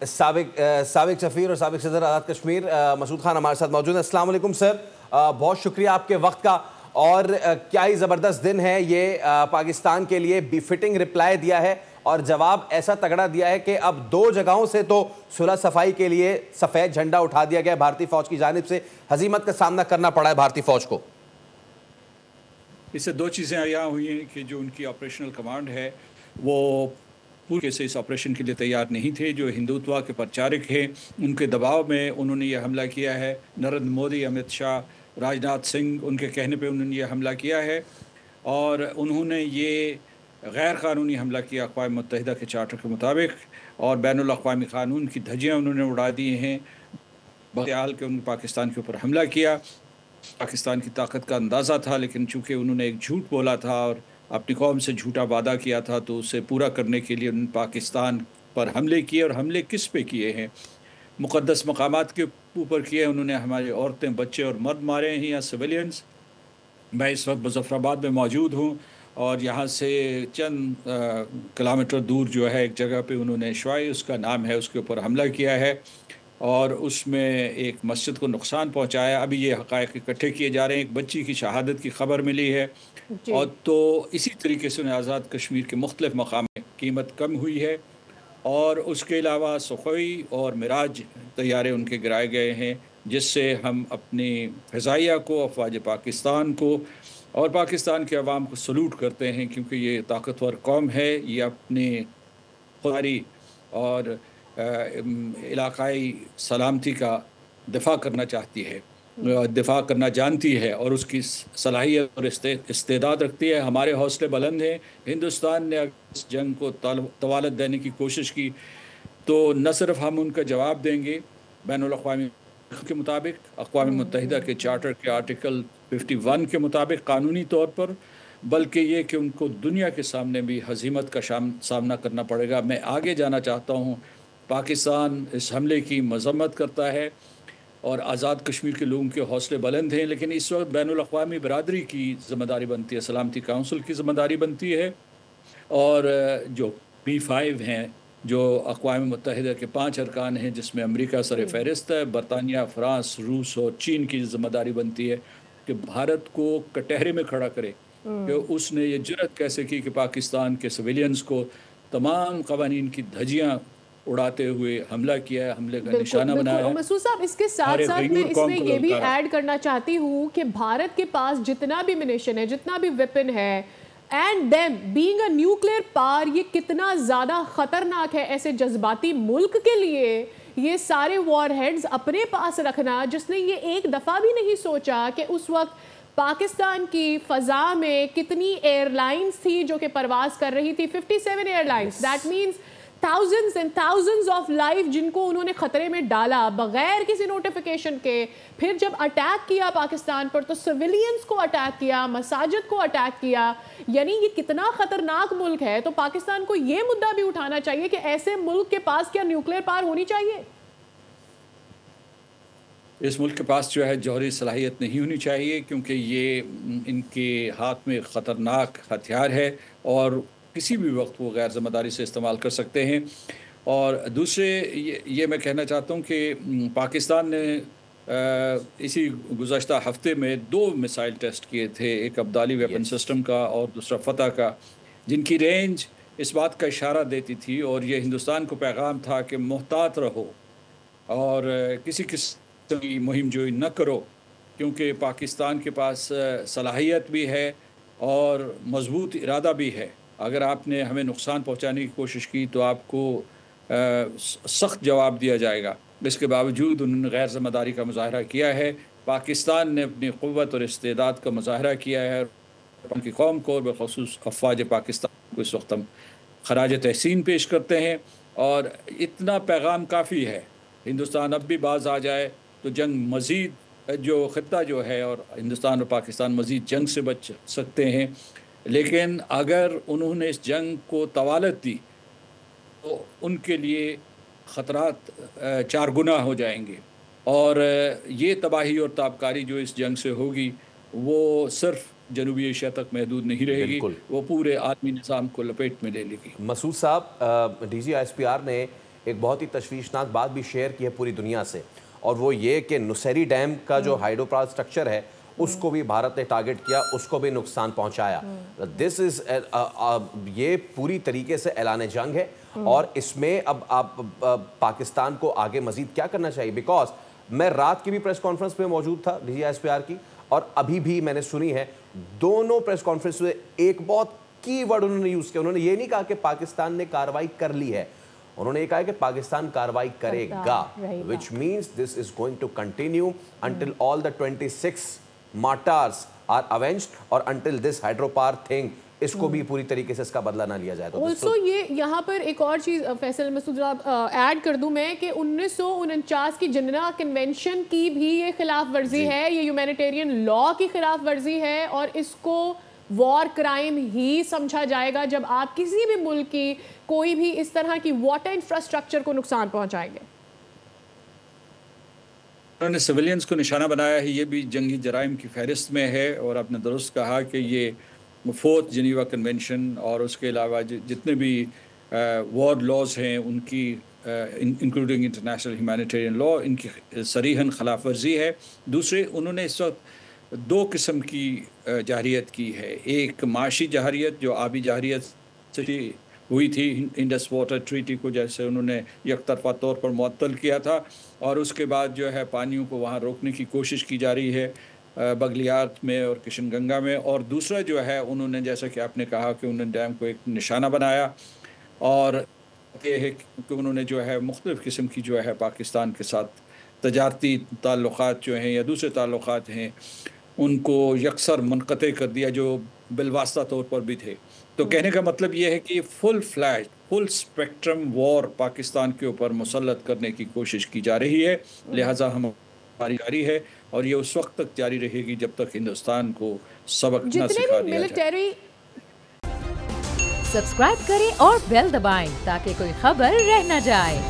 سابق سفیر اور سابق صدر آزاد کشمیر مسعود خان ہمارے ساتھ موجود ہیں۔ السلام علیکم سر، بہت شکریہ آپ کے وقت کا، اور کیا ہی زبردست دن ہے یہ پاکستان کے لیے۔ بی فٹنگ رپلائی دیا ہے اور جواب ایسا تگڑا دیا ہے کہ اب 2 جگہوں سے تو صلح صفائی کے لیے سفید جھنڈا اٹھا دیا گیا بھارتی فوج کی جانب سے، ہزیمت کا سامنا کرنا پڑا ہے بھارتی فوج کو۔ اس سے 2 چیزیں یہاں ہوئی ہیں کہ جو ان کی آپریشنل کمانڈ ہے وہ پورے سے اس آپریشن کے لیے تیار نہیں تھے۔ جو ہندوتوا کے پرچارک ہیں ان کے دباؤ میں انہوں نے یہ حملہ کیا ہے۔ نریندر مودی، امت شاہ، راجناتھ سنگھ ان کے کہنے پہ انہوں نے یہ حملہ کیا ہے، اور انہوں نے یہ غیر قانونی حملہ کیا اقوام متحدہ کے چارٹر کے مطابق، اور بین الاقوامی قانون کی دھجیاں انہوں نے اڑا دی ہیں بہرحال کہ انہوں نے پاکستان کے اوپر حملہ کیا۔ پاکستان کی طاقت کا اندازہ تھا، لیکن چونکہ انہوں نے ایک جھوٹ بولا تھا اور اپنی قوم سے جھوٹا وعدہ کیا تھا، تو اسے پورا کرنے کے لیے انہوں نے پاکستان پر حملے کیے۔ اور حملے کس پہ کیے ہیں؟ مقدس مقامات کے اوپر کیے۔ انہوں نے ہماری عورتیں، بچے اور مرد مارے ہیں یا سویلینز۔ میں اس وقت مظفر آباد میں موجود ہوں، اور یہاں سے چند کلومیٹر دور جو ہے ایک جگہ پہ انہوں نے شوائی اس کا نام ہے، اس کے اوپر حملہ کیا ہے، اور اس میں ایک مسجد کو نقصان پہنچایا۔ ابھی یہ حقائق اکٹھے کیے جا رہے ہیں۔ ایک بچی کی شہادت کی خبر ملی ہے، اور تو اسی طریقے سے آزاد کشمیر کے مختلف مقام میں قیمت کم ہوئی ہے، اور اس کے علاوہ سخوئی اور مراج طیارے ان کے گرائے گئے ہیں، جس سے ہم اپنی فضائیہ کو، افواج پاکستان کو اور پاکستان کے عوام کو سلوٹ کرتے ہیں، کیونکہ یہ طاقتور قوم ہے۔ یہ اپنے خوداری اور علاقائی سلامتی کا دفاع کرنا چاہتی ہے، دفاع کرنا جانتی ہے، اور اس کی صلاحیت اور استعداد رکھتی ہے۔ ہمارے حوصلے بلند ہیں۔ ہندوستان نے اس جنگ کو طوالت دینے کی کوشش کی تو نہ صرف ہم ان کا جواب دیں گے بین الاقوامی کے مطابق، اقوام متحدہ کے چارٹر کے آرٹیکل 51 کے مطابق قانونی طور پر، بلکہ یہ کہ ان کو دنیا کے سامنے بھی ہزیمت کا سامنا کرنا پڑے گا۔ میں آگے جانا چاہتا ہوں۔ پاکستان اس حملے کی مذمت کرتا ہے، اور آزاد کشمیر کے لوگوں کے حوصلے بلند ہیں، لیکن اس وقت بین الاقوامی برادری کی ذمہ داری بنتی ہے، سلامتی کونسل کی ذمہ داری بنتی ہے، اور جو P5 ہیں، جو اقوام متحدہ کے 5 ارکان ہیں، جس میں امریکہ سر فہرست ہے، برطانیہ، فرانس، روس اور چین کی ذمہ داری بنتی ہے کہ بھارت کو کٹہرے میں کھڑا کرے کہ اس نے یہ جرأت کیسے کی کہ پاکستان کے سویلینز کو تمام قوانین کی دھجیاں اڑاتے ہوئے حملہ کیا ہے، حملے کا نشانہ بنایا ہے۔ مسعود صاحب، اس کے ساتھ ساتھ میں اس میں یہ بھی ایڈ کرنا چاہتی ہوں کہ بھارت کے پاس جتنا بھی منیشن ہے، جتنا بھی ویپن ہے، and them being a nuclear power, یہ کتنا زیادہ خطرناک ہے ایسے جذباتی ملک کے لیے، یہ سارے وار ہیڈز اپنے پاس رکھنا، جس نے یہ ایک دفعہ بھی نہیں سوچا کہ اس وقت پاکستان کی فضا میں کتنی ایئر لائنز تھی جو کہ پرواز کر رہی تھی، 57 airlines, that means thousands and thousands of life جن کو انہوں نے خطرے میں ڈالا بغیر کسی نوٹیفیکیشن کے۔ پھر جب اٹیک کیا پاکستان پر تو سویلینز کو اٹیک کیا، مساجد کو اٹیک کیا، یعنی یہ کتنا خطرناک ملک ہے۔ تو پاکستان کو یہ مدعا بھی اٹھانا چاہیے کہ ایسے ملک کے پاس کیا نیوکلیئر پاور ہونی چاہیے؟ اس ملک کے پاس جو ہے جوہری صلاحیت نہیں ہونی چاہیے، کیونکہ یہ ان کے ہاتھ میں خطرناک ہتھیار ہے، اور کسی بھی وقت وہ غیر ذمہ داری سے استعمال کر سکتے ہیں۔ اور دوسرے یہ میں کہنا چاہتا ہوں کہ پاکستان نے اسی گزشتہ ہفتے میں 2 میسائل ٹیسٹ کیے تھے، ایک ابدالی ویپن سسٹم کا اور دوسرا فتح کا، جن کی رینج اس بات کا اشارہ دیتی تھی، اور یہ ہندوستان کو پیغام تھا کہ محتاط رہو اور کسی قسم کی مہم جوئی نہ کرو، کیونکہ پاکستان کے پاس صلاحیت بھی ہے اور مضبوط ارادہ بھی ہے۔ اگر آپ نے ہمیں نقصان پہنچانے کی کوشش کی تو آپ کو سخت جواب دیا جائے گا۔ اس کے باوجود انہوں نے غیر ذمہ داری کا مظاہرہ کیا ہے۔ پاکستان نے اپنی قوت اور استعداد کا مظاہرہ کیا ہے، ان کی قوم کو، بخصوص افواج پاکستان کو اس وقت ہم خراج تحسین پیش کرتے ہیں، اور اتنا پیغام کافی ہے۔ ہندوستان اب بھی باز آ جائے تو جنگ مزید جو خطہ جو ہے، اور ہندوستان اور پاکستان مزید جنگ سے بچ سکتے ہیں، لیکن اگر انہوں نے اس جنگ کو طوالت دی تو ان کے لیے خطرات 4 گنا ہو جائیں گے، اور یہ تباہی اور تابکاری جو اس جنگ سے ہوگی وہ صرف جنوبی ایشیا تک محدود نہیں رہے گی، وہ پورے عالمی نظام کو لپیٹ میں لے لے گی۔ مسعود صاحب، ڈی جی ISPR نے ایک بہت ہی تشویشناک بات بھی شیئر کی ہے پوری دنیا سے، اور وہ یہ کہ نوسیری ڈیم کا جو ہائیڈرو پاور اسٹرکچر ہے اس کو بھی بھارت نے ٹارگٹ کیا، اس کو بھی نقصان پہنچایا. دس از یہ پوری طریقے سے اعلان جنگ ہے، اور اس میں اب پاکستان کو آگے مزید کیا کرنا چاہیے. بیکاز میں رات کی بھی پریس کانفرنس پہ موجود تھا DGISPR کی، اور ابھی بھی میں نے سنی ہے دونوں پریس کانفرنس میں ایک بہت کی ورڈ انہوں نے یوز کیا. انہوں نے یہ نہیں کہا کہ پاکستان نے کارروائی کر لی ہے، انہوں نے یہ کہا کہ پاکستان کارروائی کرے گا، which means this is going to continue until all the 26 martyrs are avenged اور until this hydropower thing اس کو بھی پوری طریقے سے اس کا بدلہ نہ لیا جائے. تو also یہ یہاں پر ایک اور چیز فیصل مسعود ایڈ کر دوں میں کہ 1949 کی جنیوا کنونشن کی بھی یہ خلاف ورزی ہے، یہ ہیومینیٹیرین لا کی خلاف ورزی ہے، اور اس کو وار کرائم ہی سمجھا جائے گا جب آپ کسی بھی ملک کی کوئی بھی اس طرح کی واٹر انفراسٹرکچر کو نقصان پہنچائیں گے. انہوں نے سویلینز کو نشانہ بنایا ہے، یہ بھی جنگی جرائم کی فہرست میں ہے، اور آپ نے درست کہا کہ یہ 4th جنیوا کنونشن اور اس کے علاوہ جتنے بھی وار لاز ہیں ان کی انکلوڈنگ انٹرنیشنل ہیومینیٹیرین لا، ان کی صریحاً خلاف ورزی ہے. دوسرے انہوں نے اس وقت 2 قسم کی جارحیت کی ہے، ایک معاشی جارحیت جو آبی جارحیت سے ہوئی تھی انڈس واٹر ٹریٹی کو جیسے انہوں نے یک طرفہ طور پر معطل کیا تھا، اور اس کے بعد جو ہے پانیوں کو وہاں روکنے کی کوشش کی جا رہی ہے بغلیات میں اور کشن گنگا میں. اور دوسرا جو ہے انہوں نے جیسا کہ آپ نے کہا کہ انہوں نے ڈیم کو ایک نشانہ بنایا، اور یہ ہے کہ انہوں نے جو ہے مختلف قسم کی جو ہے پاکستان کے ساتھ تجارتی تعلقات جو ہیں یا دوسرے تعلقات ہیں ان کو یکسر منقطع کر دیا جو بالواسطہ طور پر بھی تھے. تو کہنے کا مطلب یہ ہے کہ فل اسپیکٹرم وار پاکستان کے اوپر مسلط کرنے کی کوشش کی جا رہی ہے، لہٰذا ہماری جاری ہے، اور یہ اس وقت تک جاری رہے گی جب تک ہندوستان کو سبق نہ سکھا دیا جائے. سبسکرائب کریں اور بیل دبائیں تاکہ کوئی خبر رہ نہ جائے.